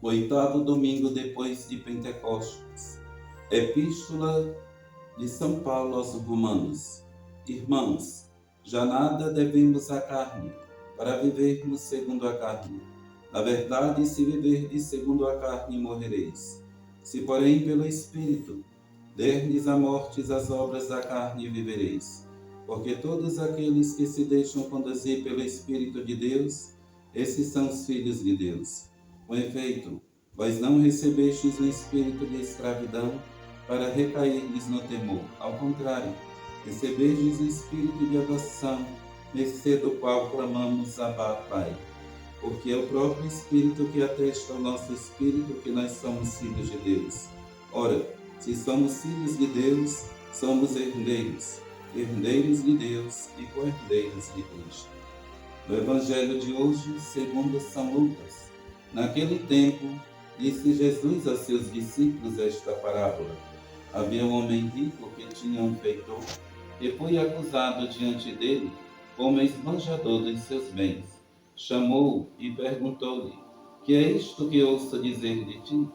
Oitavo domingo depois de Pentecostes. Epístola de São Paulo aos Romanos. Irmãos, já nada devemos à carne, para vivermos segundo a carne. Na verdade, se viverdes segundo a carne, morrereis. Se, porém, pelo Espírito derdes a mortes as obras da carne, vivereis. Porque todos aqueles que se deixam conduzir pelo Espírito de Deus, esses são os filhos de Deus. Com efeito, vós não recebestes um espírito de escravidão para recairdes no temor. Ao contrário, recebestes o espírito de adoção, mercê do qual clamamos Abba, Pai. Porque é o próprio Espírito que atesta ao nosso espírito que nós somos filhos de Deus. Ora, se somos filhos de Deus, somos herdeiros, herdeiros de Deus e co-herdeiros de Cristo. No Evangelho de hoje, segundo São Lucas, naquele tempo, disse Jesus a seus discípulos esta parábola. Havia um homem rico que tinha um feitor, e foi acusado diante dele como esbanjador dos seus bens. Chamou-o e perguntou-lhe: que é isto que ouço dizer de ti?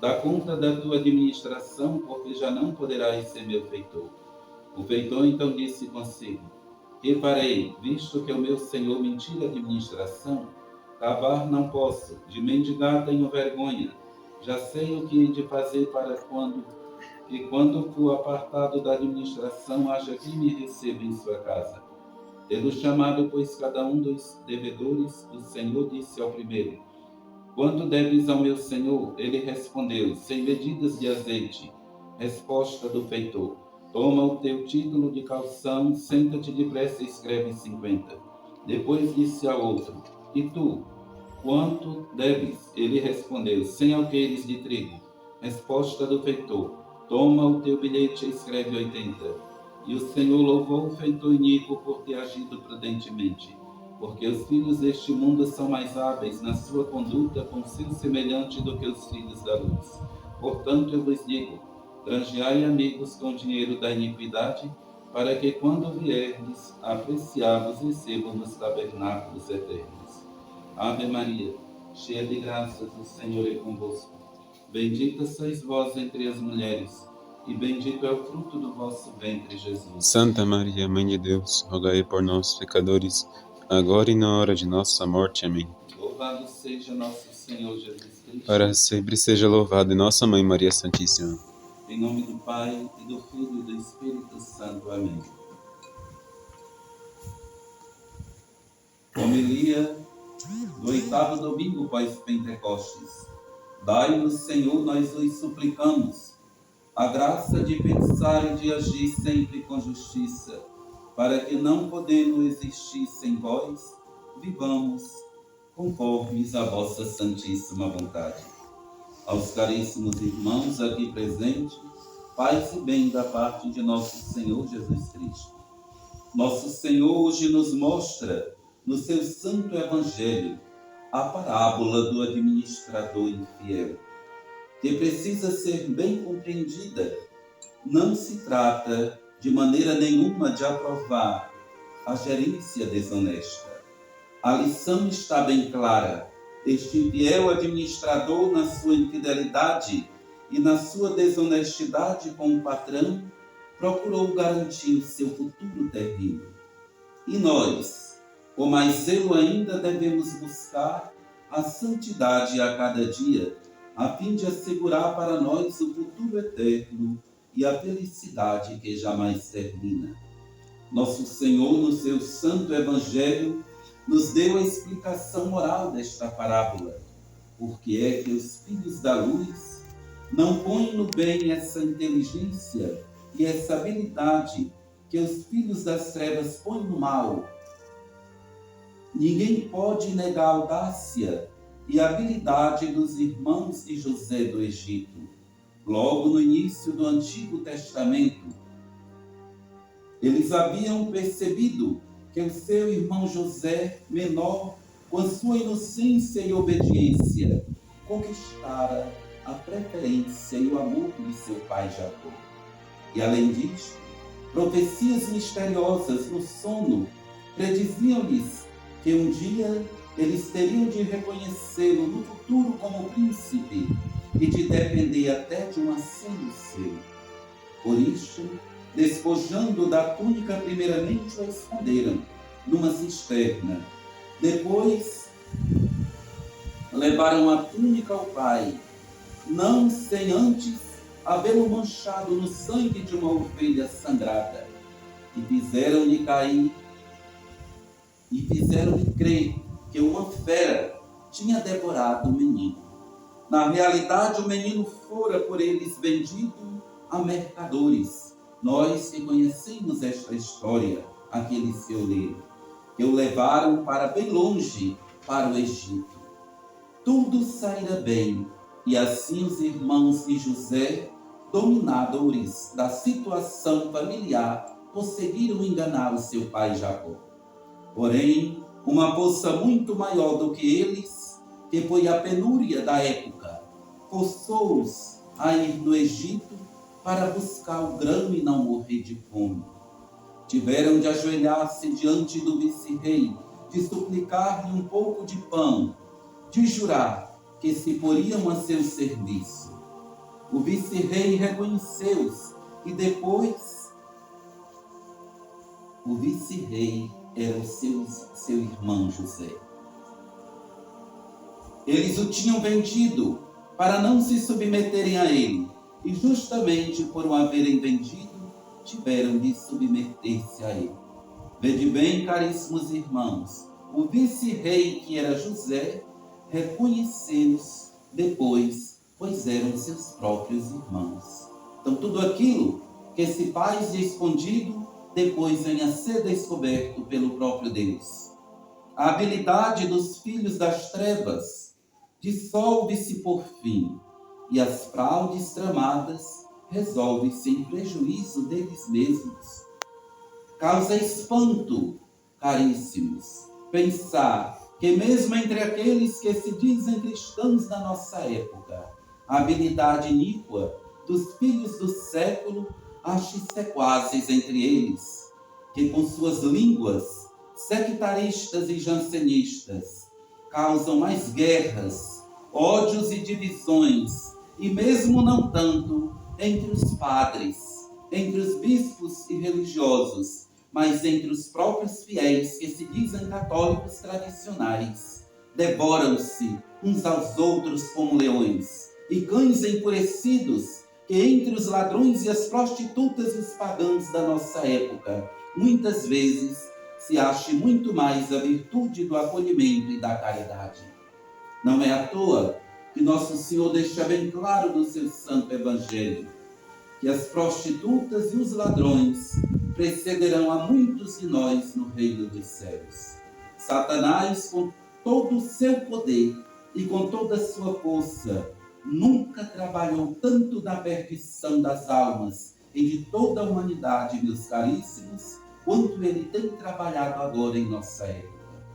Dá conta da tua administração, porque já não poderás ser meu feitor. O feitor então disse consigo: que farei, visto que o meu senhor me tira a administração? Cavar não posso, de mendigar tenho vergonha. Já sei o que hei de fazer para quando for apartado da administração, haja quem me receba em sua casa. Tendo chamado, pois, cada um dos devedores, o Senhor disse ao primeiro: quanto deves ao meu senhor? Ele respondeu: 100 medidas de azeite. Resposta do feitor: toma o teu título de calção, senta-te depressa e escreve 50. Depois disse ao outro: e tu, quanto deves? Ele respondeu: 100 alqueires de trigo. Resposta do feitor: toma o teu bilhete e escreve 80. E o Senhor louvou o feitor iníquo por ter agido prudentemente, porque os filhos deste mundo são mais hábeis na sua conduta com seu semelhante do que os filhos da luz. Portanto, eu vos digo: granjeai amigos com o dinheiro da iniquidade, para que, quando vierdes, apreciar-vos recebam nos tabernáculos eternos. Ave Maria, cheia de graças, o Senhor é convosco. Bendita sois vós entre as mulheres, e bendito é o fruto do vosso ventre, Jesus. Santa Maria, Mãe de Deus, rogai por nós, pecadores, agora e na hora de nossa morte. Amém. Louvado seja nosso Senhor Jesus Cristo. Para sempre seja louvado e nossa Mãe Maria Santíssima. Em nome do Pai, e do Filho e do Espírito Santo. Amém. Homilia do oitavo domingo pós-Pentecostes. Dai-nos, Senhor, nós os suplicamos, a graça de pensar e de agir sempre com justiça, para que, não podendo existir sem vós, vivamos conformes à vossa santíssima vontade. Aos caríssimos irmãos aqui presentes, paz e bem da parte de nosso Senhor Jesus Cristo. Nosso Senhor hoje nos mostra, no seu santo evangelho, a parábola do administrador infiel, que precisa ser bem compreendida. Não se trata de maneira nenhuma de aprovar a gerência desonesta. A lição está bem clara. Este fiel administrador, na sua infidelidade e na sua desonestidade com o patrão, procurou garantir o seu futuro terrível. E nós, com mais zelo ainda, devemos buscar a santidade a cada dia, a fim de assegurar para nós o futuro eterno e a felicidade que jamais termina. Nosso Senhor, no seu santo evangelho, nos deu a explicação moral desta parábola. Por que é que os filhos da luz não põem no bem essa inteligência e essa habilidade que os filhos das trevas põem no mal? Ninguém pode negar a audácia e a habilidade dos irmãos de José do Egito. Logo no início do Antigo Testamento, eles haviam percebido que o seu irmão José, menor, com a sua inocência e obediência, conquistara a preferência e o amor de seu pai Jacó. E além disso, profecias misteriosas no sono prediziam-lhes que um dia eles teriam de reconhecê-lo no futuro como príncipe e de depender até de um aceno seu. Por isso, despojando da túnica, primeiramente o esconderam numa cisterna. Depois, levaram a túnica ao pai, não sem antes havê-lo manchado no sangue de uma ovelha sangrada, e fizeram-lhe cair, e fizeram-lhe crer que uma fera tinha devorado o menino. Na realidade, o menino fora por eles vendido a mercadores. Nós que conhecemos esta história, aqueles que eu leio, que o levaram para bem longe, para o Egito. Tudo saíra bem, e assim os irmãos de José, dominadores da situação familiar, conseguiram enganar o seu pai Jacó. Porém, uma força muito maior do que eles, que foi a penúria da época, forçou-os a ir no Egito para buscar o grão e não morrer de fome. Tiveram de ajoelhar-se diante do vice-rei, de suplicar-lhe um pouco de pão, de jurar que se poriam a seu serviço. O vice-rei reconheceu-os e depois o vice-rei era o seu irmão José. Eles o tinham vendido para não se submeterem a ele, e justamente por o haverem vendido, tiveram de submeter-se a ele. Vede bem, caríssimos irmãos, o vice-rei, que era José, reconheceu-os depois, pois eram seus próprios irmãos. Então, tudo aquilo que se faz de escondido, depois vem a ser descoberto pelo próprio Deus. A habilidade dos filhos das trevas dissolve-se por fim, e as fraudes tramadas resolvem-se em prejuízo deles mesmos. Causa espanto, caríssimos, pensar que mesmo entre aqueles que se dizem cristãos da nossa época, a habilidade iníqua dos filhos do século ache sequazes entre eles, que com suas línguas sectaristas e jansenistas causam mais guerras, ódios e divisões, e mesmo não tanto entre os padres, entre os bispos e religiosos, mas entre os próprios fiéis que se dizem católicos tradicionais. Devoram-se uns aos outros como leões, e cães enfurecidos, que entre os ladrões e as prostitutas e os pagãos da nossa época, muitas vezes se ache muito mais a virtude do acolhimento e da caridade. Não é à toa que Nosso Senhor deixa bem claro no seu santo evangelho que as prostitutas e os ladrões precederão a muitos de nós no reino dos céus. Satanás, com todo o seu poder e com toda a sua força, nunca trabalhou tanto na perdição das almas e de toda a humanidade, meus caríssimos, quanto ele tem trabalhado agora em nossa época,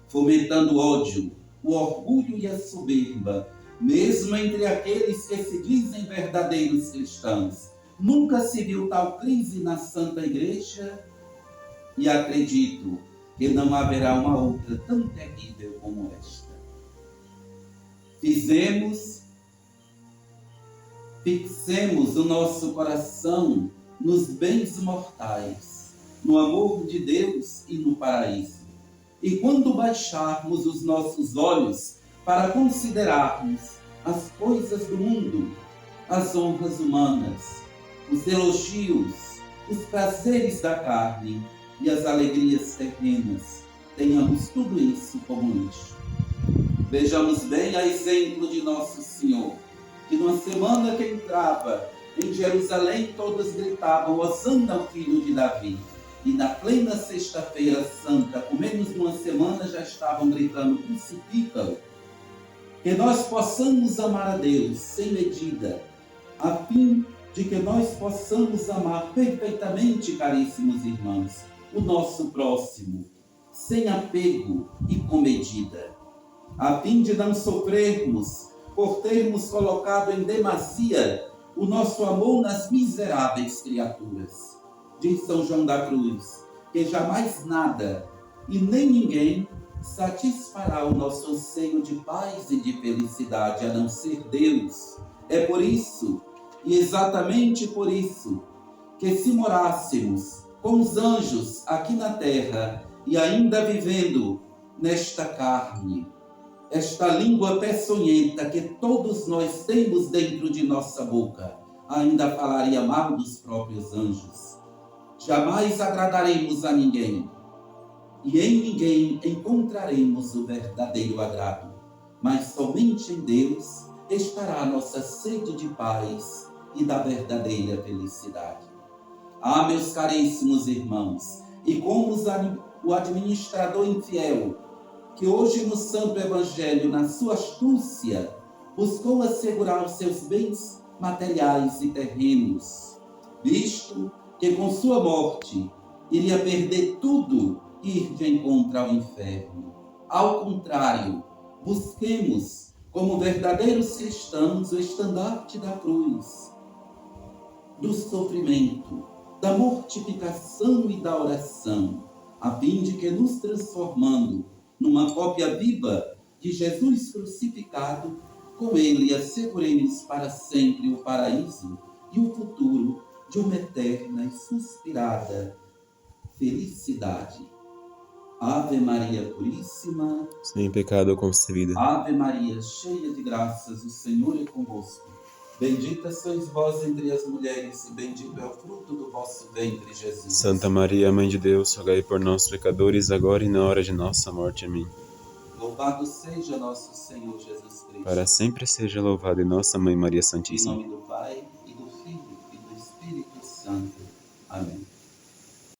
fomentando o ódio, o orgulho e a soberba, mesmo entre aqueles que se dizem verdadeiros cristãos. Nunca se viu tal crise na Santa Igreja e acredito que não haverá uma outra tão terrível como esta. Fixemos o nosso coração nos bens mortais, no amor de Deus e no paraíso. E quando baixarmos os nossos olhos para considerarmos as coisas do mundo, as honras humanas, os elogios, os prazeres da carne e as alegrias terrenas, tenhamos tudo isso como lixo. Vejamos bem a exemplo de Nosso Senhor, que numa semana que entrava em Jerusalém, todos gritavam: Hosana ao filho de Davi. E na plena sexta-feira santa, com menos de uma semana, já estavam gritando: crucifica-o. Que nós possamos amar a Deus sem medida, a fim de que nós possamos amar perfeitamente, caríssimos irmãos, o nosso próximo, sem apego e com medida, a fim de não sofrermos por termos colocado em demasia o nosso amor nas miseráveis criaturas. Diz São João da Cruz que jamais nada e nem ninguém satisfará o nosso anseio de paz e de felicidade, a não ser Deus. É por isso, e exatamente por isso, que se morássemos com os anjos aqui na terra e ainda vivendo nesta carne, esta língua peçonhenta que todos nós temos dentro de nossa boca, ainda falaria mal dos próprios anjos. Jamais agradaremos a ninguém, e em ninguém encontraremos o verdadeiro agrado, mas somente em Deus estará a nossa sede de paz e da verdadeira felicidade. Ah, meus caríssimos irmãos, e como o administrador infiel, que hoje no Santo Evangelho, na sua astúcia, buscou assegurar os seus bens materiais e terrenos, visto que com sua morte iria perder tudo e ir de encontro ao inferno. Ao contrário, busquemos, como verdadeiros cristãos, o estandarte da cruz, do sofrimento, da mortificação e da oração, a fim de que, nos transformando numa cópia viva de Jesus crucificado, com ele asseguremos para sempre o paraíso e o futuro de uma eterna e suspirada felicidade. Ave Maria Puríssima, sem pecado concebida. Ave Maria, cheia de graças, o Senhor é convosco. Bendita sois vós entre as mulheres, e bendito é o fruto do vosso ventre, Jesus. Santa Maria, Mãe de Deus, rogai por nós, pecadores, agora e na hora de nossa morte. Amém. Louvado seja nosso Senhor Jesus Cristo. Para sempre seja louvado, e nossa Mãe Maria Em Santíssima. nome do Pai, e do Filho, e do Espírito Santo. Amém.